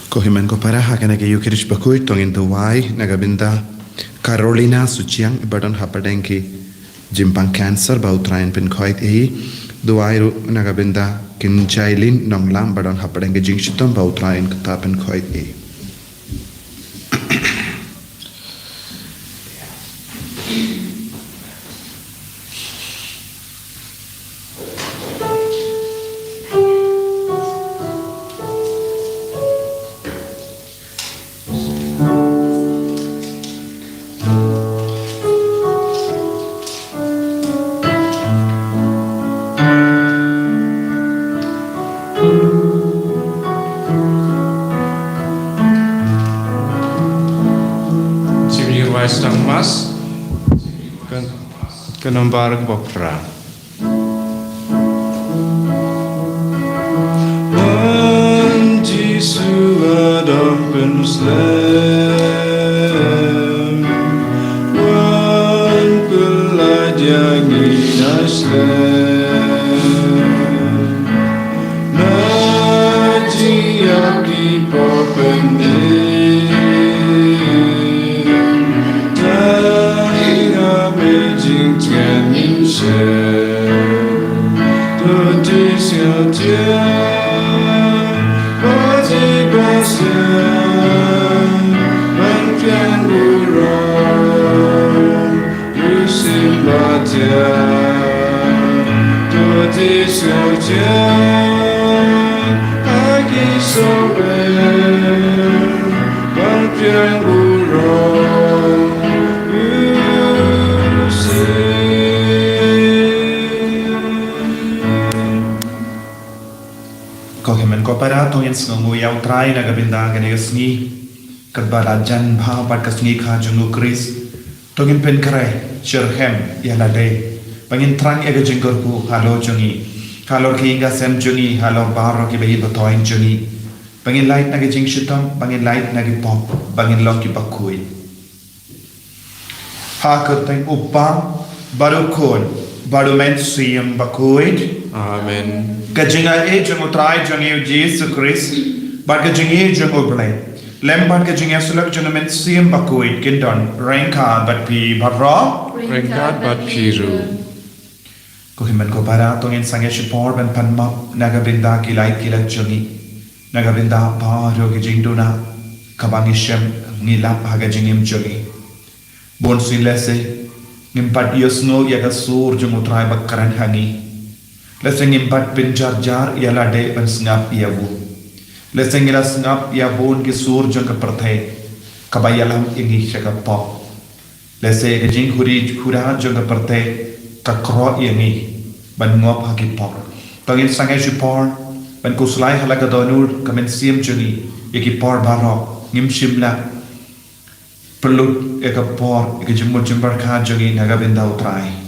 Kohimen ko para hakana ke yukirish bakuy tongin duwai nagabinda Carolina Suchiang ibadon hapadenki jimpang cancer bautrain pin khoit duwai ru nagabinda kinchailin nonglam badon hapadenki jingshitom bautrain katapen khoit Kenambar Bopra. When Jesus had opened slam, when Pelagian in Aslam, Nadia keep open para tongin sngu yau trai na gabinda ganegasni kadbala jan bha pat kasni kha jungu kris tongin pen kare sherhem yalade pangin trang ega jingor ku halo jungi halo kinga sem jungi halo baro ki bayi batoin jungi pangin light na jing shitam pangin light na pop pangin long ki bakui ha kerteng upang baru kon baru men siyam bakui Amen. Kajinga jung utrai jungi Jesus Christ, but kajingi jung ublay. Lembad kajinga sulak junamen siyam bakuit kindon rengka but pi barra Rengkat bat piru. Kohiman ko para tongin sange shipor ben panmap nagabinda kilay kilat jungi nagabinda paro kijing duna kabangishem ngilap hagajingim jungi bon silese ngimpat yosno yagasur jung utrai bakkaran hangi Leseng impat pinjar jar ialah de pensengap iabu. Leseng ila sengap iabun ki sur jang keperthai. Kabayalam ingi syakapok. Leseng kejing huri hura jang keperthai kakro ingi ban ngop hakipok. Tangin sangai syupor ban kuslai halaga donur kamen siam jungi ikipor barok ngim shimla pelut ekapor ikijumul jumbar kha jungi nagabinda utrai.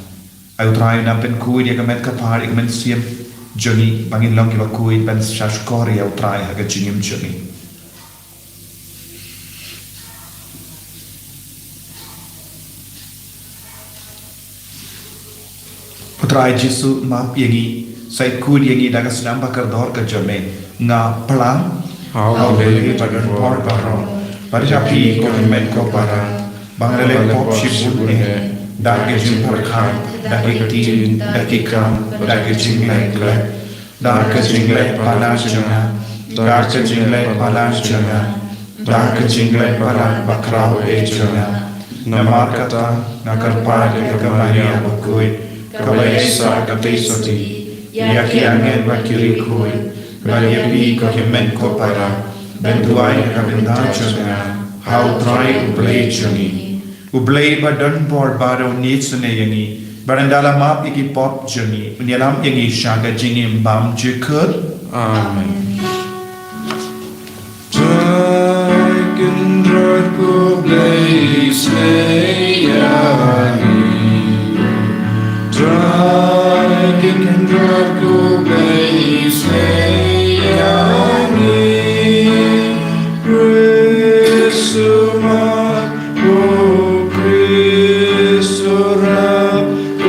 Ayu try na pen kui dia kemet kapar ikmen siam joni bangin long kiba kui ben shashkori ayu try haga jingim joni. Utrai jisu ma piegi sai kui diegi daga senam bakar dor ke jome nga pelang How le bagan por baro parjapi ko men ko para bangrele pop shibune Daging perkam, daging tin, daging kam, daging jinglek, daging jinglek palas jangan, daging jinglek palas jangan, daging jinglek palas bakrau jangan. Nama kata nakar pada kemaria bakui, kabayasa katisoti, yaki angin bakiri kui, baliapi kohimen ko para, bentuai kabinda jangan, how try ublay jangi. Ublay badan bor baro nitsune yangi barandala map iki pop jungi unyalam yangi shaga jingim bam jikut Amen. Dragon drago blaze yangi Dragon drago blaze yangi Resuma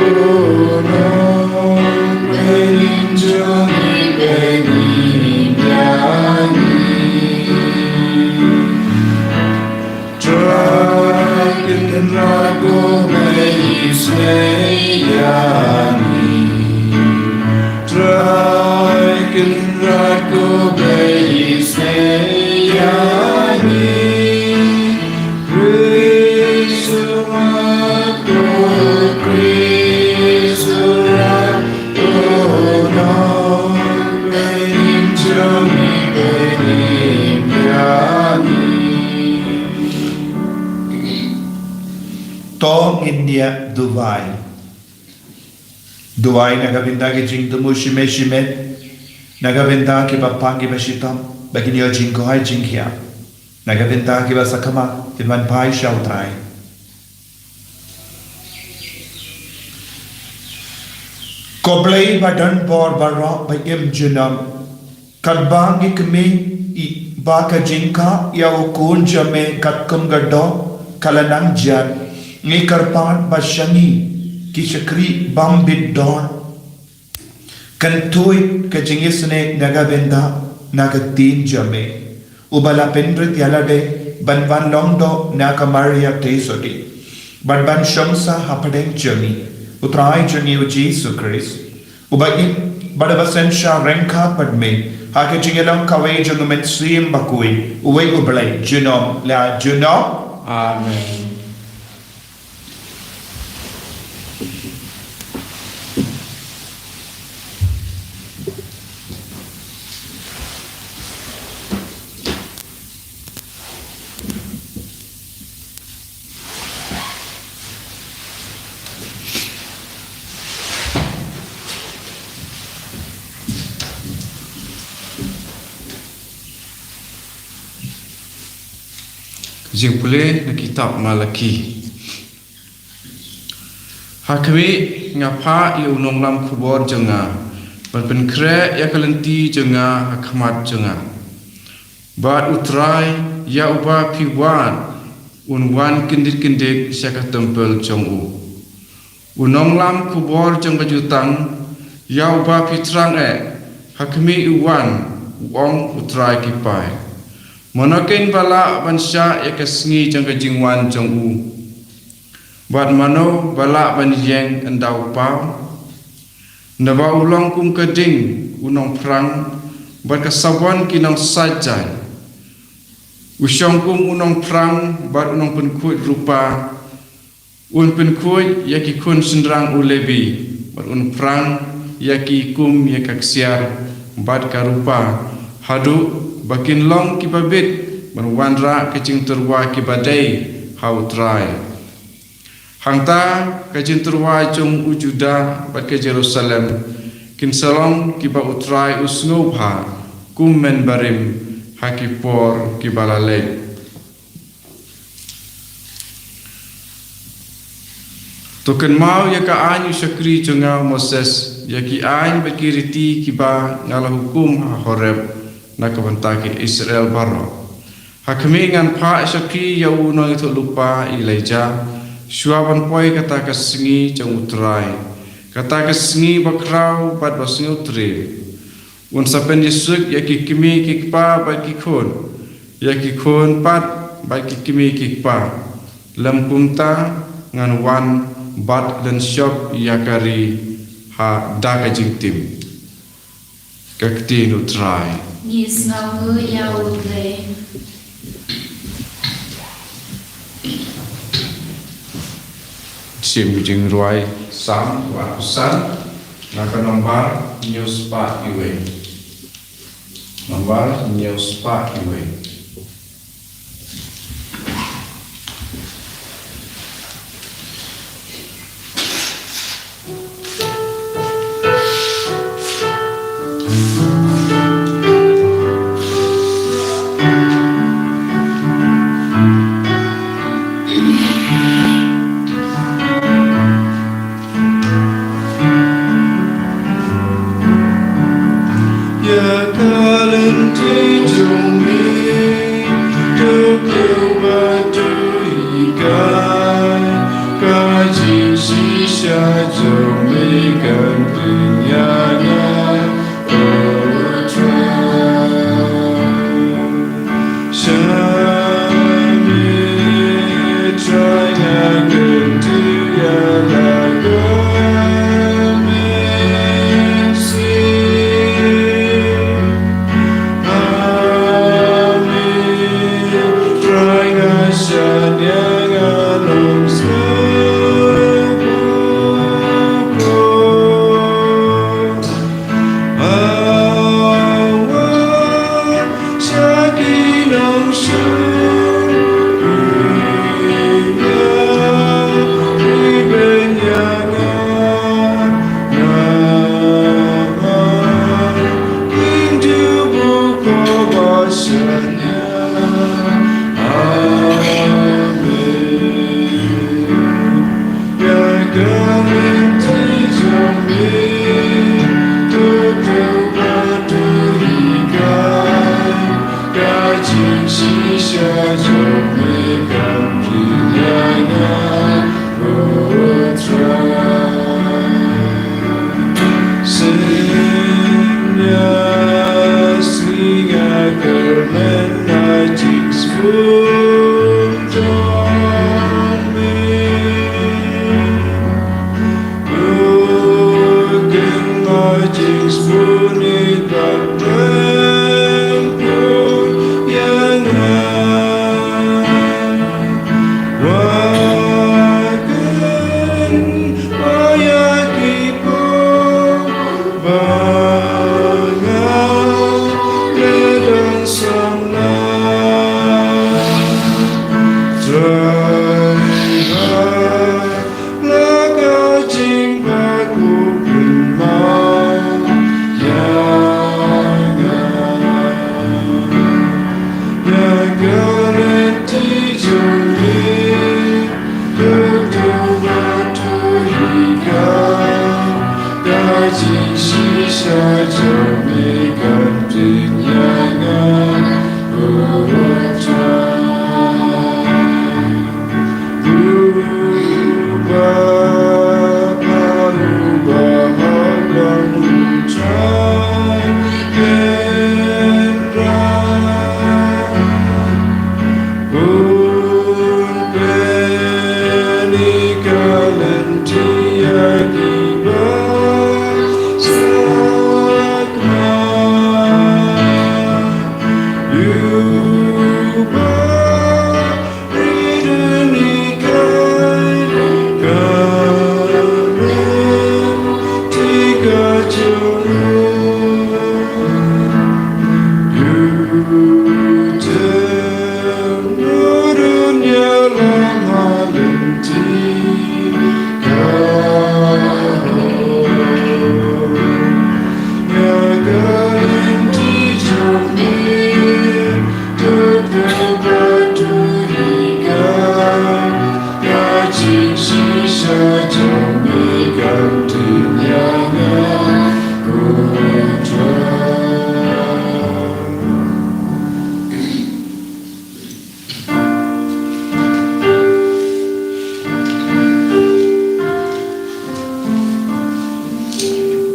Oh, India Dubai. Dubai nagabinda ki jing tumu shime shime. Nagabinda ki bapangi bashitam. Bagini o jing ko hai jing kia. Nagabinda ki basakama. Tilman pai shautrai. Koblai badan bor barok bagim junam. Kadbangi kemi I baka jingka ya ukun jame katkum gado kalanang jan ni karpan bashangi ki shakri bam bidon kantui ke jingisne nagabenda nagatin jame ubala pendrit yalade banban longdo nakamaria tesodi banban shamsa hapadeng jami utrai jami u Jesus Christ ubain badabasen sha renka padme Hake jingelam kawai jungumen siem bakui uwe ublay junom la junom. Amen. Jing pule na kitab Malaki. Hakwi ngapa iu nong lam kubor jenga. Bat pen kre ya kalenti jenga hakmat jenga. Bat utrai ya uba piwan unwan kindik syaka tempel jongu. Unong lam kubor jeng bajutang ya uba pitrang hakmi uwan uong utrai kipai. Monokin bala bansya ya kesngi jang kejingwan jang u. Bat mano bala banjeng endau pau. Naba ulang kum keding unong perang. Bat kasawan kinang sajai. Usyong kum unong perang bat unong penkut rupa. Un penkut ya ki kun sendrang ulebi. Bat un perang ya ki kum ya kaksiar. Bat karupa hadu bakin long kibabit berwandra kecing terwa kibadai hau trai hangta kecing terwa cung ujuda bat ke Jerusalem kin salong kiba utrai usngubha kummen barim hakipor kibalale token mau ya ka anyu syakri junga Moses ya ki an bekiriti kiba ngala hukum ha Horeb nakabantaki Israel baro hakmi ngan pha syaki ya uno itu lupa Elijah syuaban poi kata kasingi jang utrai kata kasingi bakrau bat basngi utri un sapen Yesuk ya ki kimi kikpa bat kikon ya kikon pat bat kimi kikpa lam kumta ngan wan bat dan syok yakari ha dakajing tim kakti utrai Yes, now ya utle. Sim jing ruai sam wa usan naka nombar news pa iwe nombar news pa iwe Ya kalenti jumi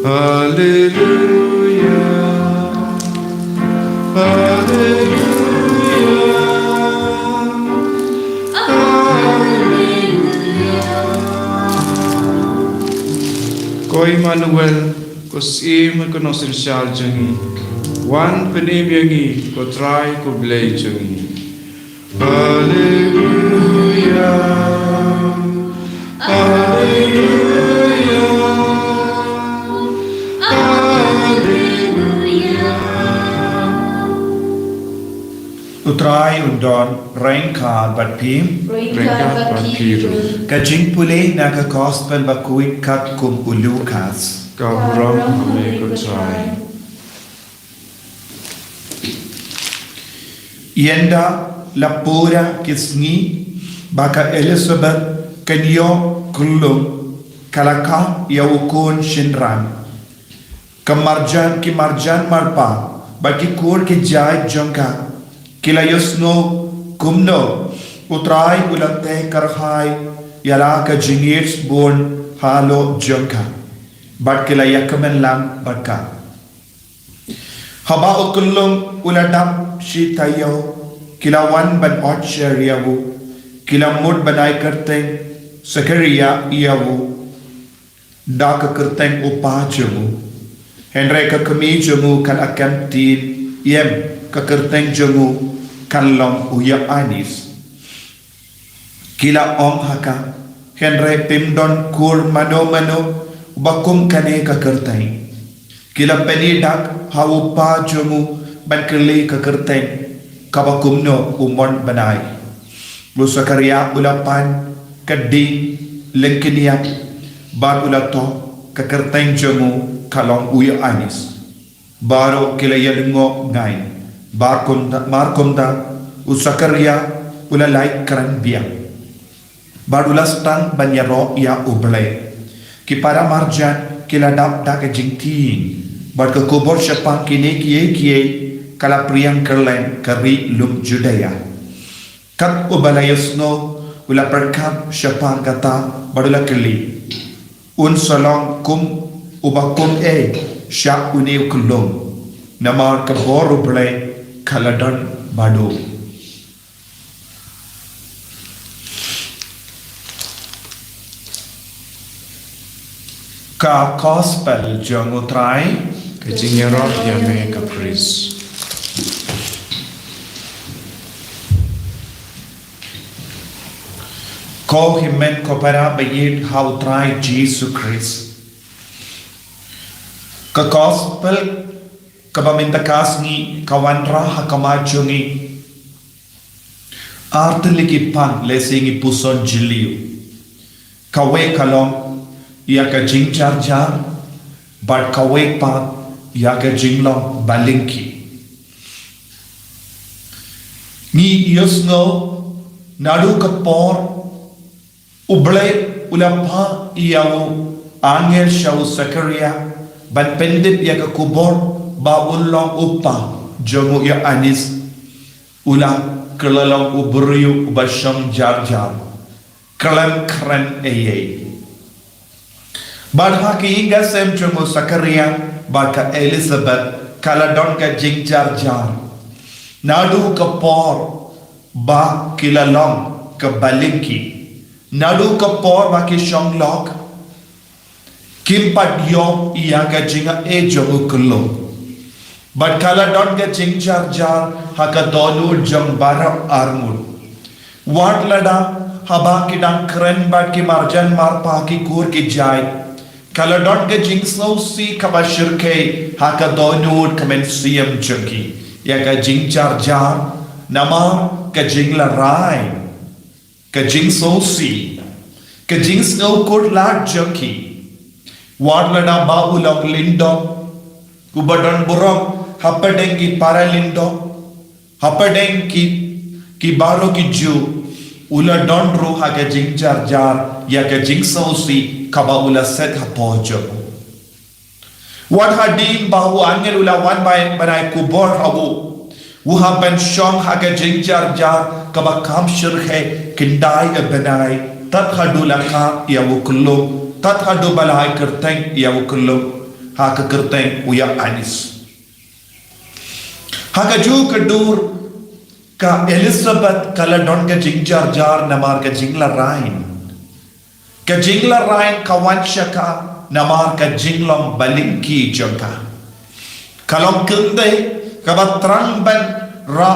Hallelujah. Ko Emmanuel, ko sim ko nosin syal jangi. Wan penim yangi, ko try ko blay jangi. Hallelujah. Hallelujah. Utrai undon rengka bat pim Ringkat bakiru. kajing pule naga gospel bakuit kat kum ulukas. Kabram ame ko try. Yenda lapura kisngi baka Elizabeth kanyo kulum kalaka yawukun shinran. Kemarjan marpa bagi kur ke jai jongka kila yusno kumno utrai ulate karhai yala ka jingir bon halo jongka bat kila yakamen lam barka haba ukulum uladap shi tayo kila wan ban ocheriyawu kila mud banai karteng sakariya iyawu dak karteng upajamu Henry ka kami jamu kan akan tin yem ka kerteng jamu kan long uya anis kila ong haka Henry timdon kur mano bakum kane ka kerteng kila peni dak hawu pa jamu ban kerli ka kerteng ka bakum no umon banai Lusakaria ulapan kading lengkiniap bar ulato ka kerteng jamu kalong uya anis baro kila yalingo ngai markonda usakaria ula lai kran biang badula stang banyaro ya uble ki para marjan kila dap dak jingting bad ke kubur syapang kini kiye kala priang kerlen kari lum judaya kat ubalayasno ula perkap syapang kata badula keli un salong kum ubakum syak uniu kulum namar ke boru ble kaladan badu ka gospel jong utrai Kajingerot yame ka praise. ko himen ko para bayit how try Jesus Christ ka gospel ka pamintakas ni kawanra hakamachungi artliki pan lesingi puson jiliu kawe kalong ya ka jingchar jar but kawe pa ya ka jinglong balinki ni yusno nadu ka por uble ulapa iyaw angel shaw Zakaria ban pendip ya ka kubor ba ulong upa jomu ya anis ula kelalong uburiu ubasham jar kalam kran eye badha ki inga sem jomu Zakaria ba ka Elizabeth kala don ka jingjar jar nadu ka por ba kilalong ka balinki nadu ka por ba ki shanglok kimpat yom iya ka jinga e jomu kullo but kala don ka jingjar jar haka donu jam bara armul wat lada haba ki dan kren bat ki marjan mar pa ki kur ki jai kala don ka jing so si ka bashirke haka donu kamen siyam junki ya ka jingjar jar nama ka jingla rai ka jing so si ka jing snow kur la junki wat lada ba ulok lindo ubadon burok hapadeng ki paralindo hapadeng ki baro ki ju ula don ro ha ka jing jar ya ka jing so si kaba ula set ha pojo wat hadin ba hu angel ula wan by banai kubor habu wuha ben shong ha ka jing jar kaba kam shir hai kindai banai tat hadula ka ya wukullo tat hadu balai kerteng ya wukullo haka kerteng uya anis haka ju kedur ka Elizabeth kala don ka jingjar jar namar ka jingla rain kawansha ka namar ka jinglong balingki jongka kalong kende kabatrang ban ra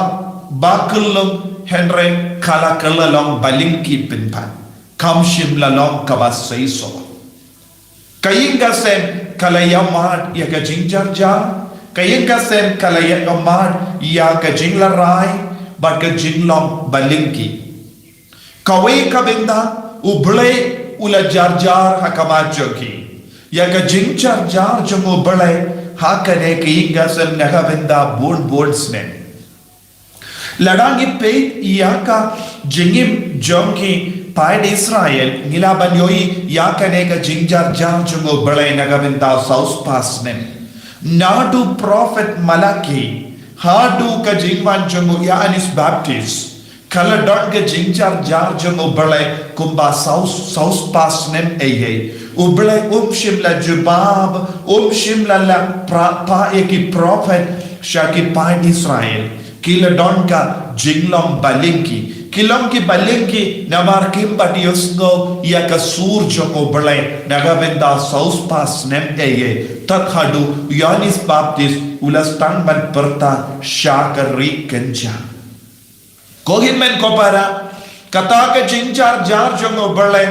bakulung henry kala long balingki pinpan kamshim lalong kabasaiso kayinga sen kala yamad ya ka jingjar jar kayinga sen kala yamad ya ka jingla rai ba ka jinglong balingki kawai kabinda uble ula jar jar hakamajoki ya ka jingjar jar jongo bale hakane kayinga sen nahabinda board snen ladangi pe yaka jingim jonki paid Israel nilaban yoi yakane ka jingjar jar jongo bale nahabinda saus pasnen nadu prophet Malachi hadu ka jingwan jongo Yanis Baptist kala don ka jingjar jar jongo bale kumba saus pasnen eye uble shimla jubab shimla la pa eki prophet shaki paid Israel kila don ka jinglong balinki kilong ki balinki namar kimbat yusgo ya ka sur jongo bale nagavenda saus pas nem eye takhadu Yanis Baptist ulastan ban perta shakari kenja kohimen kopara kata ka jingjar jar jongo bale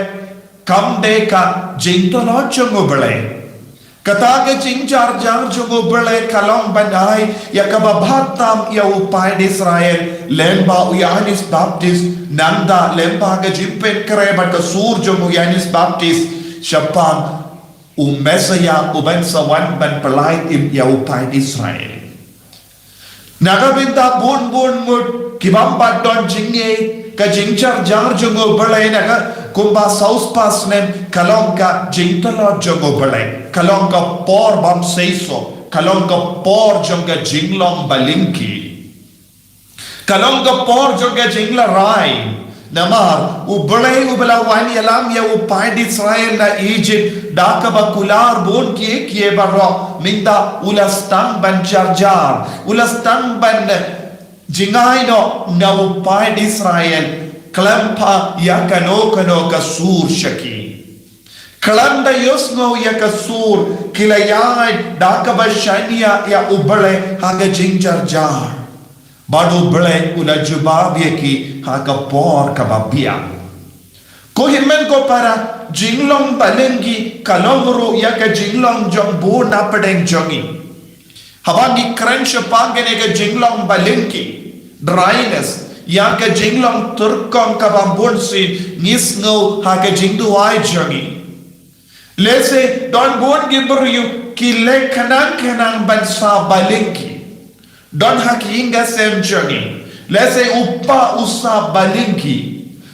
kam de ka jingtolo jongo bale kata ka jingjar jar jongo bale kalong banai ya kababatam ya upay di Israel lemba Yanis Baptist nanda lemba ka jimpen kreba ka sur jongo Yanis Baptist syapang umesaya uban sawan ban pelai im ya upay di Israel nagabinta bun mud kibambat don jingye ka jingjar jar jongo bale naga kumba saus pasnen kalong ka jingtalo jongo bale kalong ka por bam seiso kalong ka por jonga jinglong balinki kalong ka por jonga jingla rai namar ubala wani alam ya upay di Israel na Egypt dakaba kular bon kiye baro minda ulastan ban jar ulastan ban jingaino na upay di Israel klampa ya kano ka sur shaki kalanda yosno ya ka sur kilayai dakaba shania ya ubale haga jingjar jar badu bale ula jubab yaki haka por kababia kohimen ko para jinglong balengi kalongru yaka jinglong jong bu na pedeng jongi hawangi crunch pangene ka jinglong balengi dryness yaka jinglong turkong kabambun si nisno haka jingdu ai jongi lese don bon gibru ki le kanang bansa balengi don hakinga sem jongi lese uppa usa balinki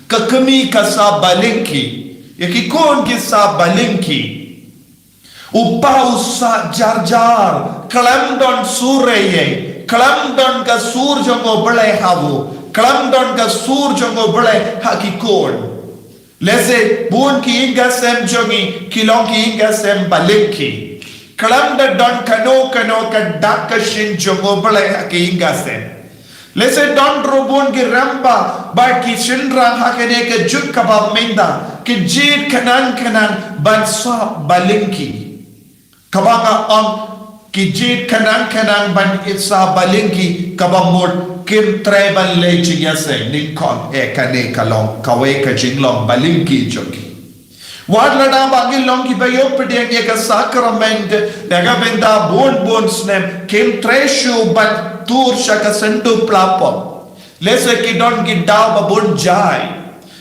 kakami kasa balinki yakikon kisa balinki uppa usa jar kalam don sureye kalam don ka sur jongo bale havu kalam don ka sur jongo bale hakikon lese bun ki inga sem jongi kilong ki inga sem balinki kalam don kano ka dakashin jongo bale hakinga sem lese don robon ki ramba ba ki shinra hakene ke juk kabab minda ki jit kanan bansa balinki kabanga on ki jit kanan ban isa balinki kabamur kim trebal lechi yase nikon kane kalong kawe ka jinglong balinki joki wadlada bangi long ki bayo pedeng ye ka sacrament daga benda bon snem kim treshu ban tur shaka sentu plapo lese ki don ki daw ba bon jai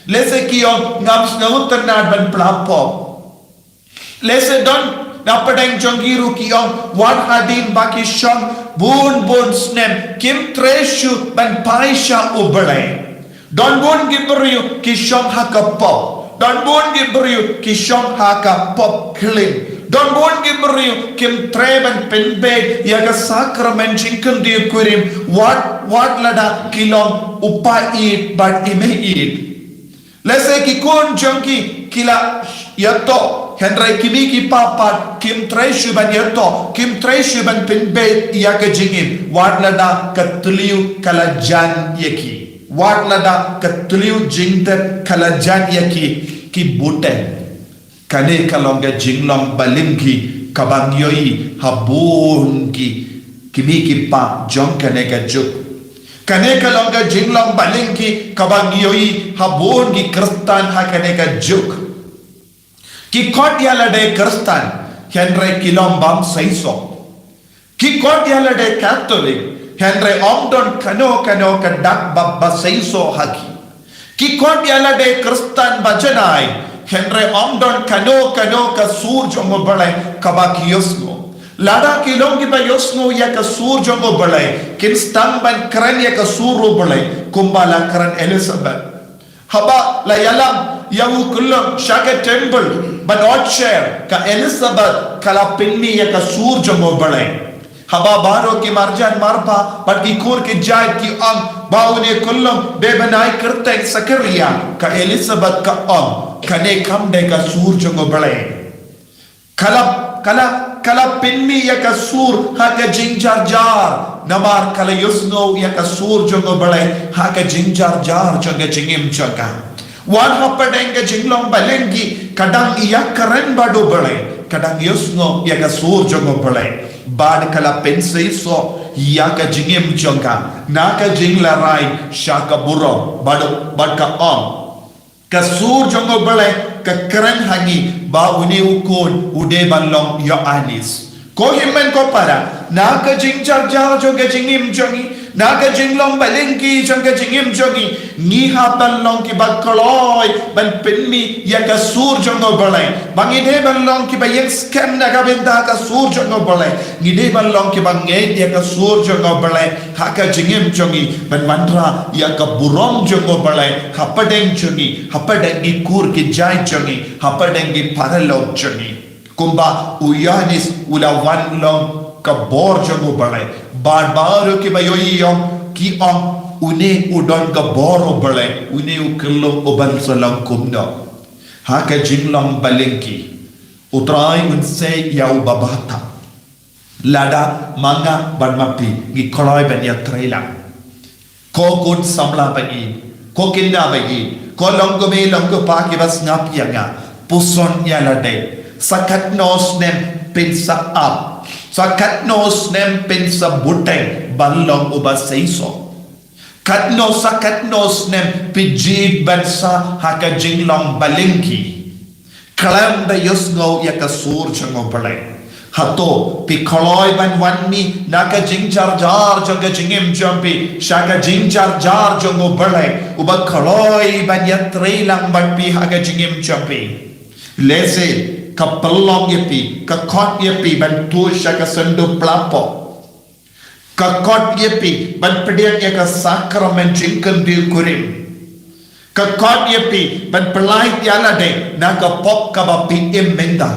lese ki on ngam snautan na ban plapo lese don na pedeng jongiru ki on wat hadin baki shon bon snem kim treshu ban paisha ubale don bon gibru ki shon hakapo don bon gibru ki shon hakapo clean don bon gibru kim treban penbe yaga sacrament chinkan di kurim what lada kilong upa eat but ime eat lese ki kon jonki kila yato Henry kimi ki papat kim treasure ban yato kim treasure ban pinbet ya ke jingim wadlada katliu kalajan yaki wadlada katliu jingter kalajan yaki ki buten kane kalonga jinglong balimki kabang yoi habun ki kimi ki pa jong kane ka juk kane kalonga jinglong balimki kabang yoi habun ki kristan ha kane ka juk ki kot yalade kristan Henry kilombam saiso ki kot yalade catholic Henry omdon kano kadak babba saiso haki ki kot yalade kristan bajanai Henry omdon kano ka sur jongo balai kabaki yosno lada kilong ki ba yosno ya ka sur jongo balai kin stamban kran ya ka suru balai kumbala kran Elizabeth haba la yalam yawu kullum shaka temple but not share ka Elizabeth kala pinni ya ka sur jongo balai haba baro ki marjan marpa but ki kur ki jai ki ang baune kullum bebanai kirte sakariya ka Elizabeth ka ang kane kam de ka sur jongo balai kala pinni ya ka sur ha ka jinjar jar namar kala yusno ya ka sur jongo balai ha ka jinjar jar jonga jingim jonga wan hapadenga jinglong balengi kadang iya karen bado balai kadang yusno ya ka sur jongo balai bad kala pensei so ya ka jingim jonga na ka jingla rai shaka buro bad ka om ka sur jongo balai ka karen hangi ba uni ukun ude balong yo anis ko himmen ko para na ka jingjar jar jonga jingim jongi na ka jinglong balengi jonga jingim jongi ni ha balong ki bakoloi ban pinmi ya ka sur jongo balai bangi de balong ki ba yek scam na ka benda ka sur jongo balai ni de balong ki bangi ya ka sur jongo balai ha ka jingim jongi ban mandra ya ka burong jongo balai hapadeng jongi hapadengi kur ki jai jongi hapadengi paralog jongi kumba uyanis ulawan long ka bor jongo balai bar ki bayoi yom ki om une udon ka boro balai une ukillo obal salam kumno ha ka jinglong balenki utrai unse yau babata lada manga barmapi gi koloi ben ya traila ko kun samla bagi ko kinda bagi ko longgo me longgo pa ki bas ngap yanga puson ya lade sakat nos nem pensa up sakat nos nem pensa buteng balong uba seiso katno sakat nos nem pijid bansa haka jinglong balinki kalam da yusgo ya ka sur chango balai hato pi koloi ban wanmi naka jingjar jar jonga jingim jumpi shaka jingjar jar jongo balai uba koloi ban ya trailang ban pi haka jingim jumpi lese ka pelong yepi ka kot yepi ban tu shaka sendu plapo ka kot yepi ban pediak ya ka sakramen jingkan di kurim ka kot yepi ban pelait yala de na ka pop ka ba pi menda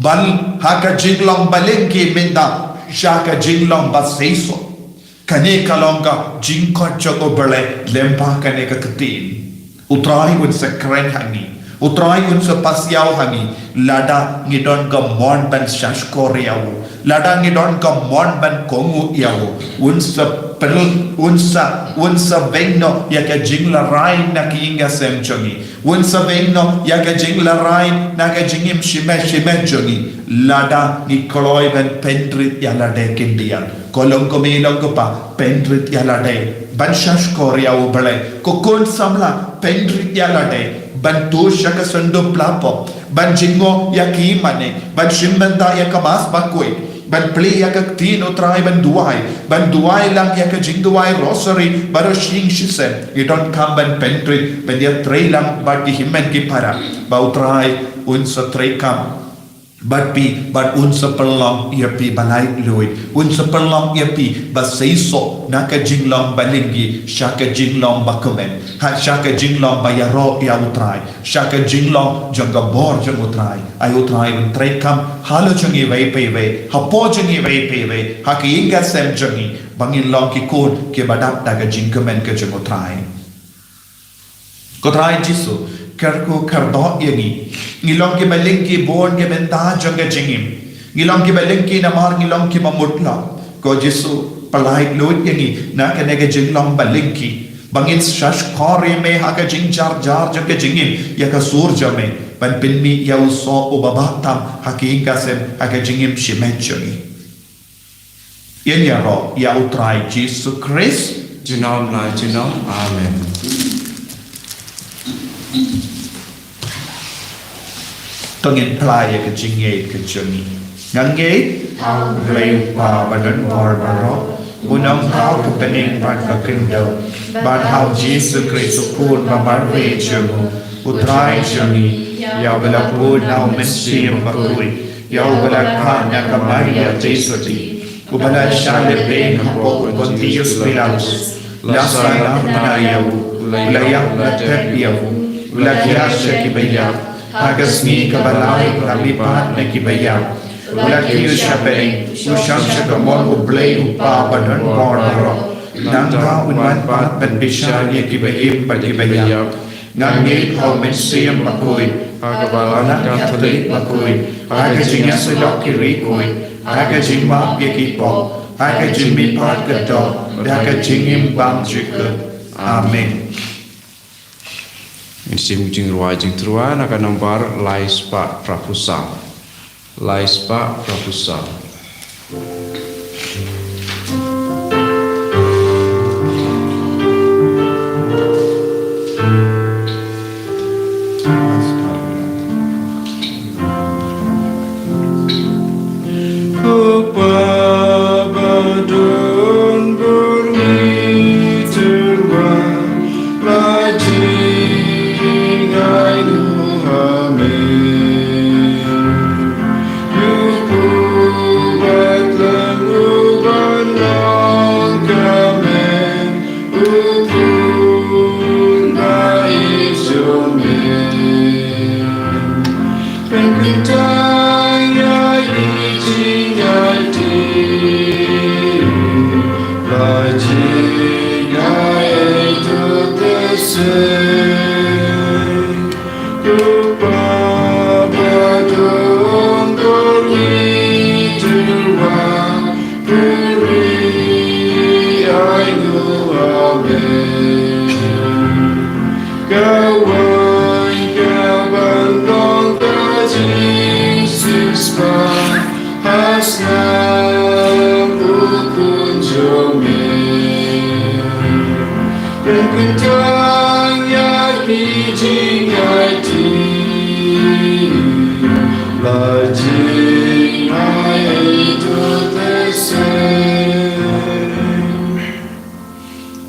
bal haka jinglong balengi menda shaka jinglong ba seiso kane kalonga jingkot jogo bale lempa kane ka ketin utrai un sakren hangi utrai un sepasiau hangi lada ngidon ka mon ban shashkor yau lada ngidon ka mon ban kongu yau unsa vengno ya ka jingla rain na kinga semchongi unsa vengno ya ka jingla rain na ka jingim shime jongi lada ni koloi ban pendrit ya lade kindian kolong ko melong ko pa pendrit ya lade ban shashkor yau bale ko kon samla pendrit ya lade ban tosha ka sendo plapo ban jingo ya ki mane ban shimbanda ya ka mas bakoi ban play ya ka tino try ban duai lang ya ka jingduai rosary baro shing shise you don't come ban pentry ban ya tray lang but ki himmen ki para ba utrai unsa tray kam but unsa pelong ya pi balai loid unsa pelong ya pi ba seiso naka jinglong balingi shaka jinglong bakumen ha shaka jinglong bayaro ya utrai shaka jinglong janga bor jang utrai ay utrai un tray kam halo jangi vai pe hapo jangi vai pe ha ki inga sem jangi bangin long ki kon ke badap daga jingkamen ke jang utrai ko trai jisu kerku kardot yangi ngilong ki balingki bon ke benta jangga jingim ngilong ki balingki namar ngilong ki mamutla ko Jesu palai lut yangi na kenega jinglong balingki bangin shash kore me haka jing jar jar jangga jingim ya ka surja me ban pinmi ya uso ubabatam hakika sem haka jingim shimenchoni yan ya ro ya utrai Jesus Christ Jinom lai jinom. Amen. Tongin playa ke jingye ke jongi ngange lay pa badan bor baro unang how to pening bat ka kindo but how Jesus Christ pun babar we jongo utrai jongi ya bela pun now mensim bakui ya bela ka na kamaya Jesus ubala shale be ko Pontius Pilatus la sala na yawu la yang la tepiawu la kiasha kibaya agasmi kabalai kalipat na kibaya la kiusha be ushamsha kamon ublay upa badan bordaro nangka unman pat ben bishanya kibayim bagibaya ngangi how mensiam bakui agabalana Catholic bakui agajinga silok kirikui agajing map yakipo agajing mi pat gato agajing bang jikut amen. Sim jing ruai jing truan akan nomor laispa prapusa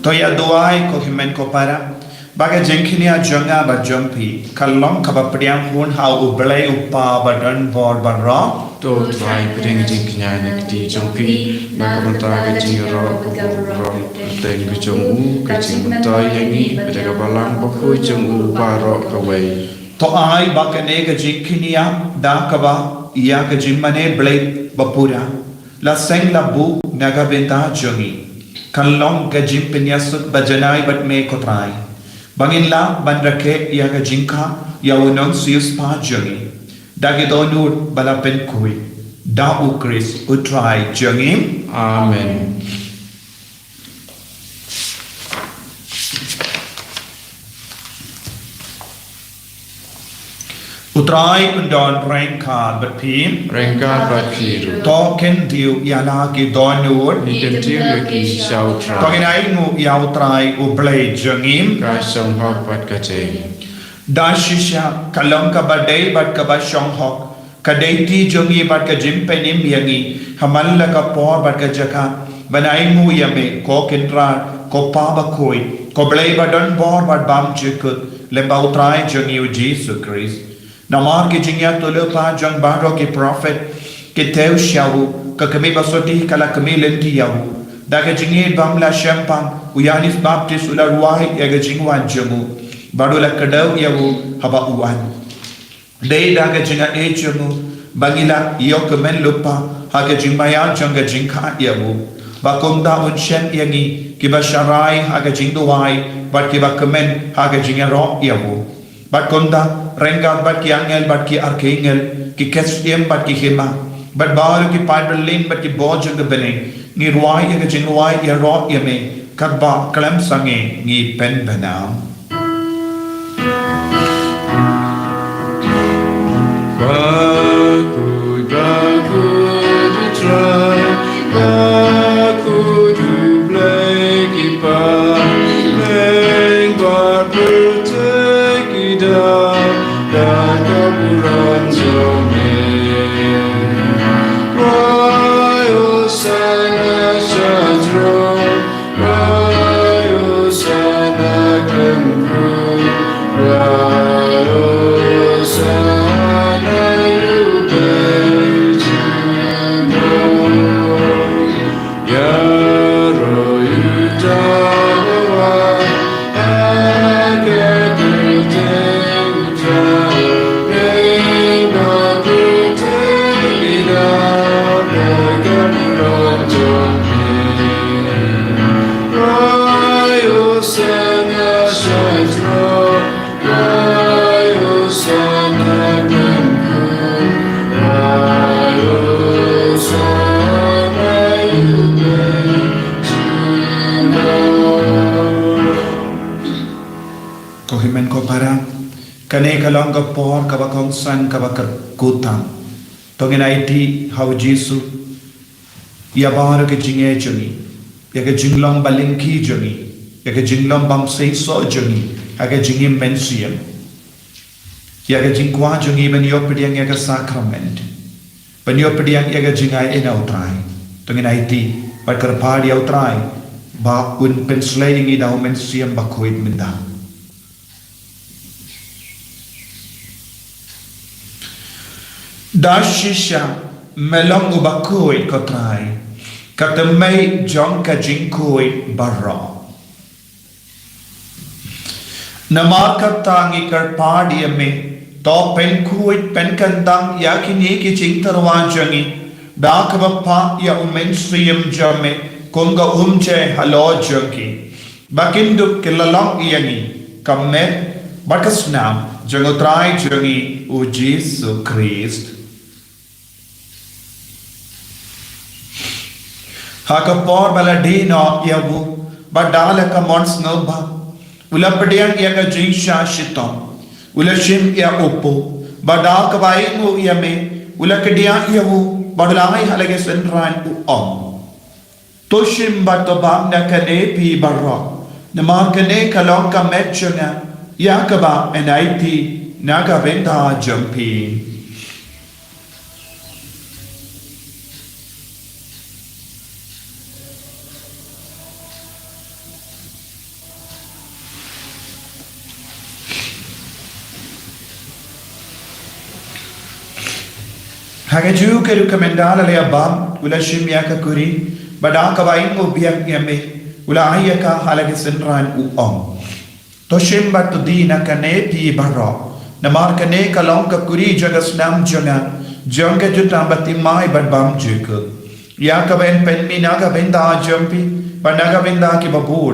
Toya doai ko himen ko para baga jengkinia jonga ba jompi kalong kabapriang hun how ublay upa badan bor barra to try bring jing knya nek di jongpi na kamanta ga jing ro ro teng bi jongu ka jing mutai yangi beda balang bakhu jongu baro ka wei to ai baga ne ga jengkinia da kaba ya ga jimmane blay bapura la seng la bu naga benta jongi kalong ga jimpinya sut bajanai bat me kotrai bangin la ban rake ya ga jinka ya unong sius pa jongi dagi donur bala pen kui da u Chris utrai jongi amen. utrai undon rengkan bat pim Rengka Bakiru token diu yana ki donur ni kan tiu ki shau tra token ai ngu ya utrai u blay jongi ka song hok pat ka che da shisha kalong ka badai bat ka ba shong hok kadai jongi bat ka jimpenim yangi hamalla ka por bat ka jaka banai ngu yame ko kentra ko pa ba koi ko blay badan bor bat bam chikut lemba utrai jongi u Jesus Christ namar ke jingya tolo pa jang baro ke prophet ke teu shawu ka kami basoti kala kami lenti yawu da ke jingye bamla shampang uyanis baptist ula ruai ya ke jingwan jamu baru la kadau yawu haba uwan dei da ke jinga e jamu bangila yo ke men lupa ha ke jingmaya jang ke jingka yawu ba komda un shen yangi ki ba sharai ha ke jingduai bat ki ba kemen ha ke jinga ro yawu bat konda rengat bat ki angel bat ki archangel ki kesiem bat ki hema bat baru ki padlin bat ki bojang ke bene ngi ruai ya ke jingwai ya ro ya me kat ba kalam sange ngi pen benam kane kalong ka por ka bakong san ka bakar kutang tongin IT how Jesus ya bar ke jinge joni ya ke jinglong balingki joni ya ke jinglong bam sei so joni ya ke jingim mensiam ya ke jingkwa joni ben yo pediang ya ke sacrament ben yo pediang ya ke jingai en outrai tongin IT bakar padi outrai ba un pen slaying i dau mensiam bakoit minda Dashisha melong ubakoi kotrai katamay jong ka jingkoi barra namar katangi karpadi ame to pen kuit pen kandang yakini ki jingtarwan jangi dakabappa ya umenstriyam jame konga umche halo jangi bakindu kilalong iyani kamme bakasnam jangotrai jangi u Jesus Christ Hakapor baladino yabu badala ka mons noba ulapadiang ya ka jinsha shiton ulashim ya upo badak baingu yame ulakadiang yabu badalai halage senran u om toshim batobam na kane pi barra namar kane kalong ka metchana yakaba NIT naga venta jampi Hagaju ke recomendala le abam ula shimya ka kuri badaka bain mo biak yame ula ayaka halage senran u om to shimba to dina kane pi barra namar kane kalong ka kuri jagas nam jana jonga jutambati mai badbam jiko yaka ben pen minaga benda jampi banaga benda ki babur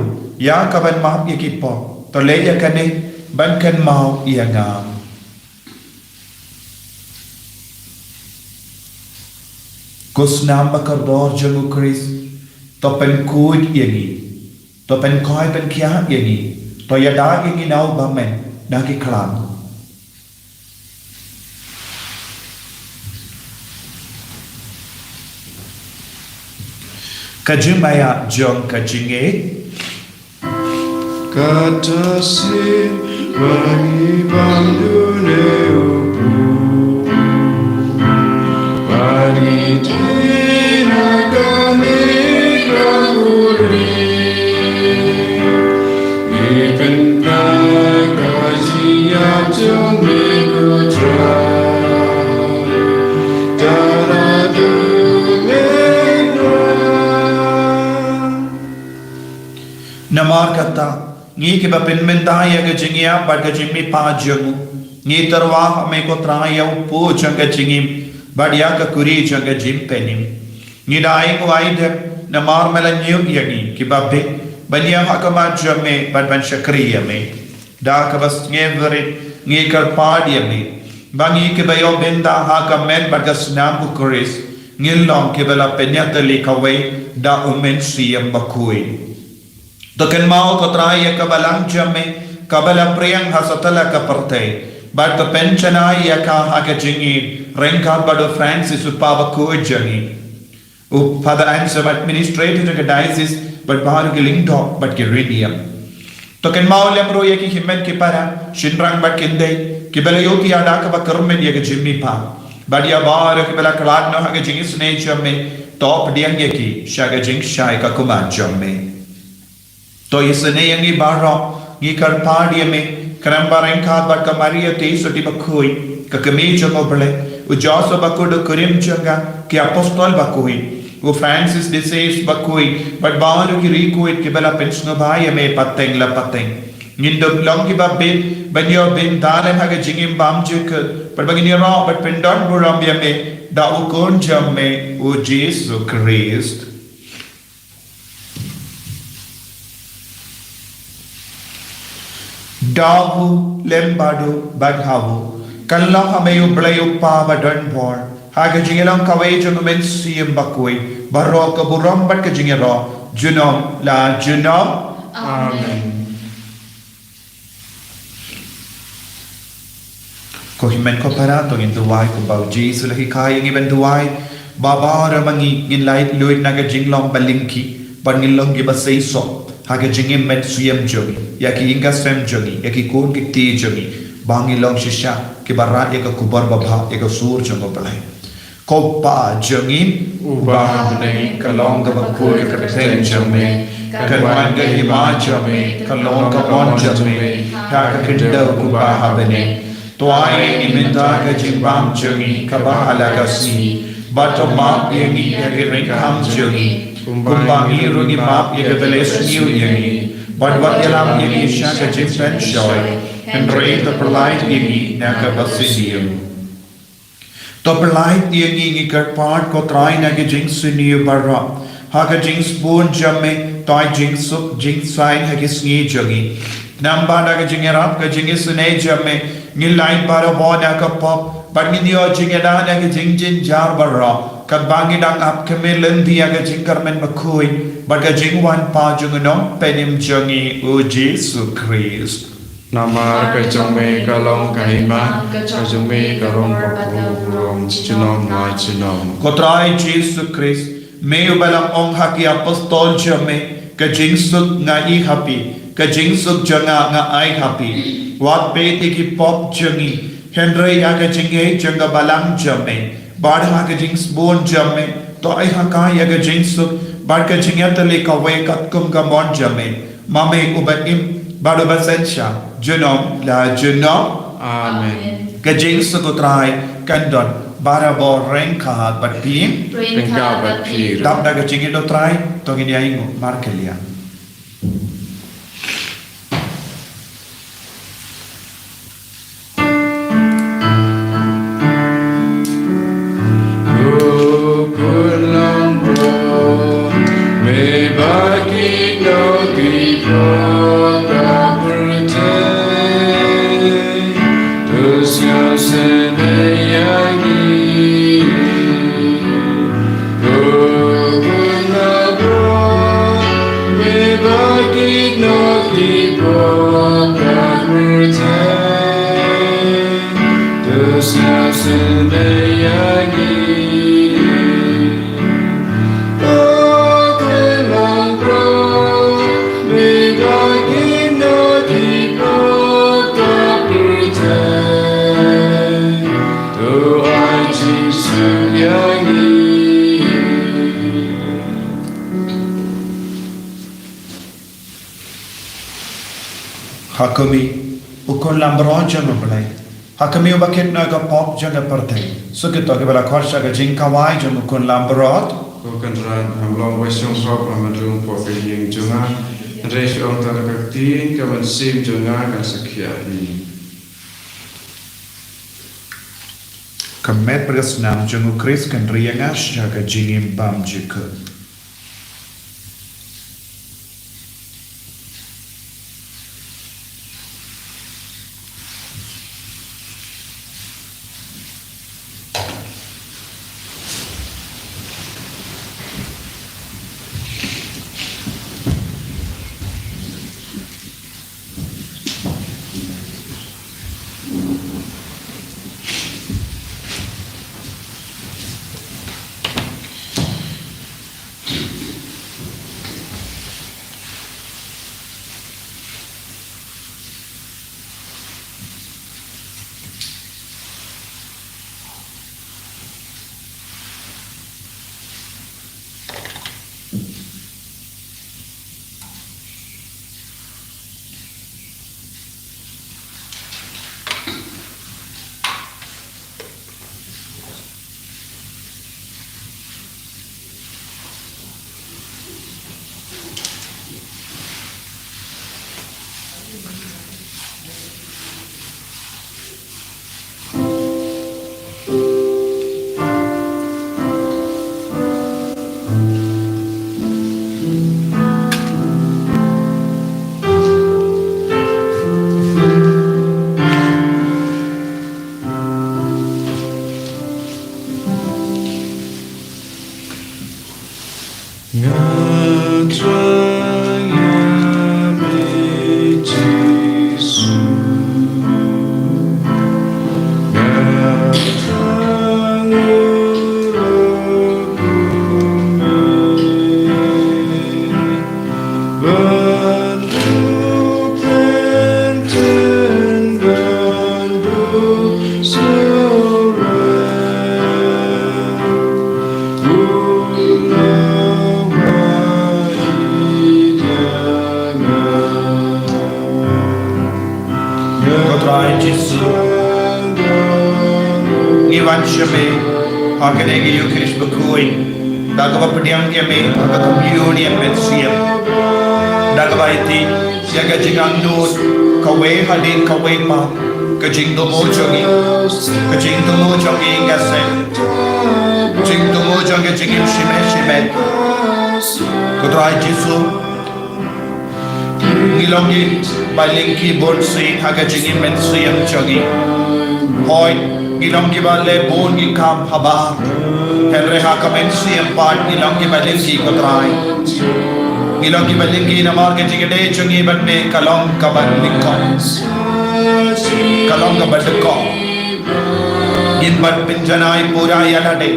yaka ben map ki po to leya kane ban kan mau iangam Kusnam bakardor jangu Chris to pen kuit yangi to pen koi pen kia yangi to yada yangi nau bamen naki klam kajumaya jong kajinge katasi bagi bandune upu Tina kami kaguri Ipenda kajia jombe kutra Taradu menwa Namar kata ngi ke bapin mendaya ke jingia bad ke jimi pa jamu ngi tarwa me ko traya upo janga jingim Badia ka kuri janga jimpenim. Nidai waide namar melanyu yagi kibabbe banya hakama jame bad ban shakriya me. Da ka bas ngeverit ngikar padiami bangi ke bayo benda ha kamen bagas nam bukuris ngilong ke bela penyata likawe da umen siyam bakui token mau ko trai ka balang jame ka bala priang hasatala ka parte but the penchana ya ka ha ka jingi renka bado Francis upava ko jangi Father answer administrator ke diocese but baharu ke lingdok but ke radium token mau lembro ya ki himen ki para shinrang but kende ki bela yoti ada ka bakarmen ya ke jimmi pa badia bar ke bela klat no ha ke jingi sne jamme top diang ya ki shaga jing shai ka kuma jamme to isne yangi baro ngi kar padiame kramba renka but ka maria te soti bakui ka kemi jamo bele u joso bakudo kurim changa ki apostol bakui वो Francis dishes बकुई बट बाहर की रिकोइट के बला पेंशन भाई में पतेंग ला पतेंग निंदो लॉन्ग की बाबे बनियो बिन दारे भागे जिंगिम बाम जुक पर बगिनी रॉ बट पेंडॉन बुराम बिया में दा उकोन जम में वो जेसु क्रिस्ट दावु लेम्बाडो बगहावु कल्ला हमें उबले उपावा done bore Haga jingelang kawai jang men siyam bakui barok ka buram bat ka jingero junom la junom Amen. ko himen ko para to in duwai ko bau Jesus lahi kai ngi ben duwai baba ramangi in light luit naga jinglong balingki ban ngilong gi basai so haga jingem men siyam jogi yaki inga sem jogi yaki kon ki ti jogi bangilong shisha ki barat eka kubar baba eka sur jango balai Kopa jangin Ubah benai kalong ka bakul ka ten jame Kadwan ka hima jame Kalong ka on jame Kaka kindaw kubah habene Tuay iminta ka jimbam jangi Kabahala ka si Bato map yangi Yagiring ham jangi Kumbangi rungi map Yagaveles niu yangi Badwat yalam yangi Shaka jimpen shoy And rate the polite yangi Naka basidium तो प्रलाइट दिएंगी कि करपाट को त्राई ना के जिंग सुनियो बर्रा हाँ के जिंग स्पून जमे ताई जिंग साइन है कि स्नी जगी नंबा ना के जिंग रात के जिंग सुने जमे नीलाइन बारो बोना का पॉप बनी दियो जिंग ना के जिंग जार बर्रा कब बांगी डांग आप के में लंदी आगे जिंग करमें मखोई बट के जिंग वन पा जुंग नो पेनिम जंगी ओ जेसु Christ Nama kajome kalong kahima kajome karong kapulong chinom na chinom Kotrai Jesus Christ meu balang ong haki apostol jame ka jingsuk nga I happy ka jingsuk janga nga ai happy wat peti ki pop jangi Henry ya ka jinge janga balang jame bad ha ka jings bon jame to ai ha ka ya ka jingsuk bad ka jingatale ka we kat kum ka mon jame mame ubaim bado basensha Junom la junom Amen. Kajing sukutrai kandon bara bo rengka bat pim Pengka bat pir dap da kajing itu trai tongin ya ingu markelia Kukulang bro me bagi no tipo Hakami ukon lambron jangan belai Hakami ubaket na ka pop jangan pertai Sukito ke bala khorsha ka jing kawai jangan ukon lambrot Bukan ran hamlong wesong sop ramadung po peying junga Resh ong tarakakti kawan sim junga kan sakya ni Kamet bersenam jangan Chris kan riangas jaga jingim bam jika Kotrai Jesu Ivan Shame Hakanegi Yukrish Bakui Dagava Padiam Yame Communion with Siam Dagavaiti Yagajigandu Kawe Hadin Kawe Ma Kajing Domo Jogi Kajing Domo Jogi Gase Jing Domo Jogi Jingim Shime Shime Kotrai Jesu Ngilongi Balinki Bonsi Hagajingim and Siam Jogi Hoi Ngilongi Bale Bongi Kam Haba Henry Hakamen Siam Part Ngilongi Balinki Kotrai Ngilongi Balinki Namarga Jigade Jogi Batme Kalong Kaban Linkom Kalong Kabadako Gimbat Pinjanai Pura Yalade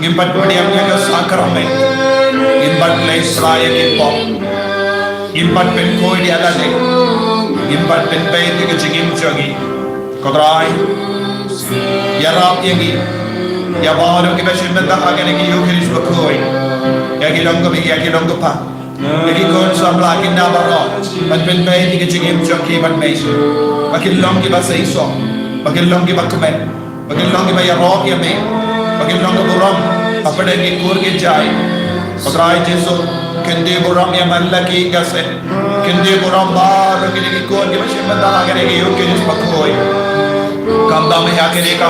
Gimbat Padiam Yaga Sakarame Gimbat Les Raya Gipop Gimbat Pen Koi Yalade Gimbat Pen Bay Tiga Jingim Jogi Kotrai Yarab Yagi Yabaru Kibashimenda Haganegi Yukirish Bakoi Yagilonga Yagilonga Yagi Kon Samla Kinabaro But Pen Bay Tiga Jingim Jogi But Mason Bakilongi Basaiso Bakilongi Bakamen Bakilongi Bayarok Yame Bakilonga Buram Papadagi Kurgi Jai Kotrai Jesu Kendi Buram Yamalaki Gase Kendi Buram Bar Kili Kurgi Bashimanda Haganegi Yukirish Bakoi Kamdam Yakineka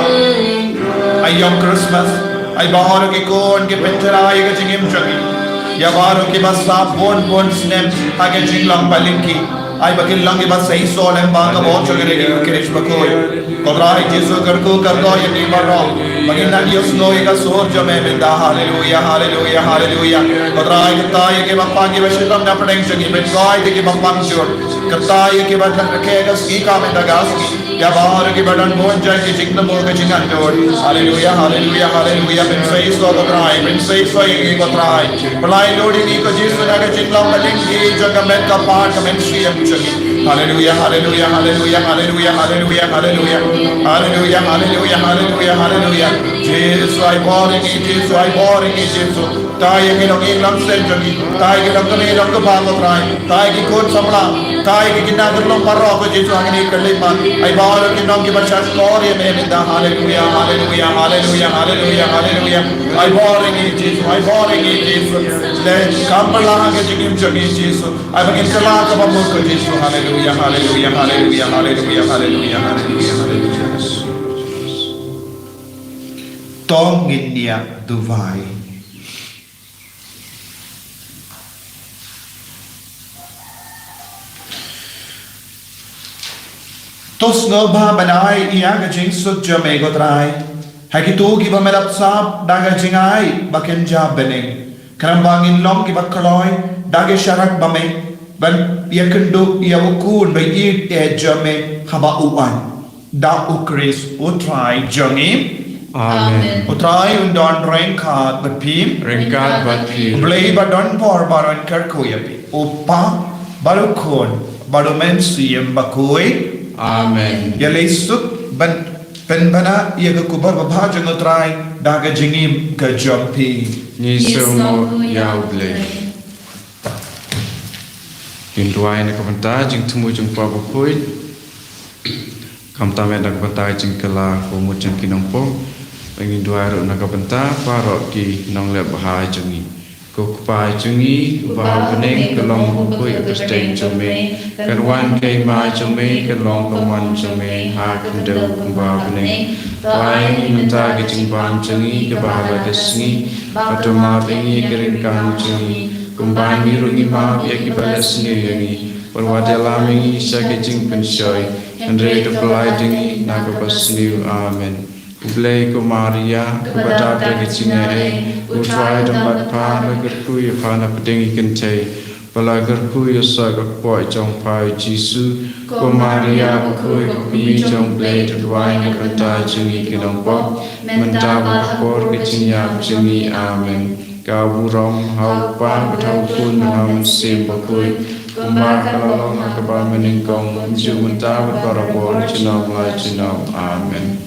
Ayom Christmas I Baharu ki Kon ki Pentara Yagajingim Jogi Yabaru ki Basa Bon Snem Hagajing Lang Balinki I bakil langi bas sahi sol and banga boch agere Yukirish Bakoi Kotrai Jesu Karku Kargo Yadi Baro Bagin na Dios no ega sor jame menda hallelujah hallelujah hallelujah Kotrai Katai ke Bapang ki Bashitam na Padeng Jogi Betkoi ki Bapang Jur Katai ki Badan Rakega Ski Ka Menda Gaski Yabaru ki Badan Bon Jai ki Jingna Moga Jingan Jor Hallelujah hallelujah hallelujah Ben Sai So Kotrai Ben Sai So Yegi Kotrai Palai Lodi Ni Ko Jesu Naga Jinglam Balingi Jagamet Ka Part Kamen Shiyam Hallelujah, hallelujah, hallelujah, hallelujah, hallelujah, hallelujah, hallelujah, hallelujah, hallelujah, hallelujah. Jesus, I boring it, Jesus, I boring it, Jesus. Tai ke long England century, Tai ke long kami long kebago try, Tai ke kon samla, Tai ke kita long parok Jesus angin kelipan. I boring ke long kita story me minda hallelujah, hallelujah, hallelujah, hallelujah, hallelujah. I boring it, Jesus, I boring it, Jesus. Let kampala ke jingim jogi Jesus. I begin to laugh about Jesus. Hallelujah, hallelujah, hallelujah, hallelujah, hallelujah, hallelujah, hallelujah. Tong India Dubai. Tos no ba banai iaga jing sut jame gotrai. Haki tu ki ba melap sap daga jingai baken jab bening. Karambangin long ki bakaloi daga sharak bame. Ban yakendo yawukun by eat jame haba uan. Da ukris utrai jangim. Amen. Utrai undon rengkat bat pim. Rengkat bat pim. Blay badon por baron kerkuyapi. Upa barukun barumen siyem bakui. Amen. Yalisuk ban penbana yaga kubar babhajang utrai daga jingim ka jompi. Ni semua yauble. Induai nak banta jing temu jing pa bapoi. Kam tamen nak banta jing kala ko mu jing kinong po. Bangin duai ro nak banta paro ki nong le bahai jingi. Ko pa jingi ba beneng kelong bapoi abstain jome. Karwan kai ma jome kelong kawan jome ha kendo ba beneng. Tuai minta ki jing ban jingi ke ba desni. Patoma bengi kering kan jingi. Kumbang biru ima yaki balas ni perwadala mingi sake jing pensoi andre to fly dingi naga pasniu amen Ublay ko Maria, kubadab dagi cingai, utrai dambat pa lagarku ya pa na pedeng ikan cai, balagarku ya sagak boy jong pai Jisu, ko Maria bakui kami jong blay terwai ngakata jengi kinong pok, mendapat por kecinya jengi amen. Kau burong hau pa betau pun hau sim bakui, kumar kalong akaba meningkong jumunta berbarabor jenam lai jenam amen.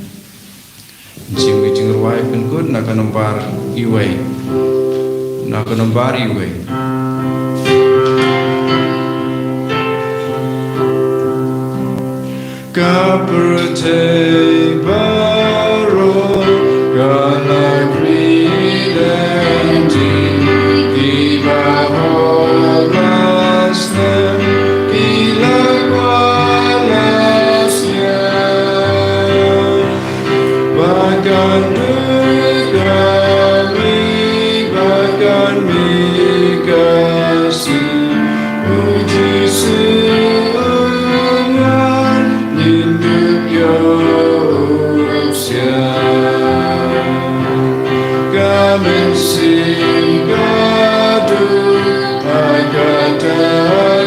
Jing jing ruai penkut nak nombar iway, nak nombar iway. Kaperte baro galak ridenti tiba holasne kila walasnya. Bahkan mi kasih puji senang hidup Yesusnya. Kami singgadu agata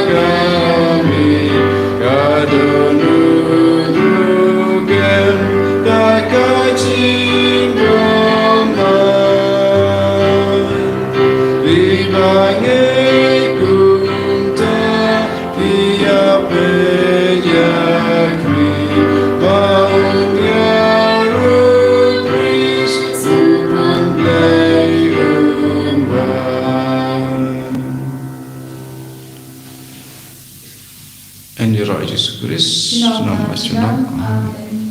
kami kadonudugen dakajin doman libangai kunta via penyakmi maunya rukris sukun play and your Yesus Kristus nama Amen.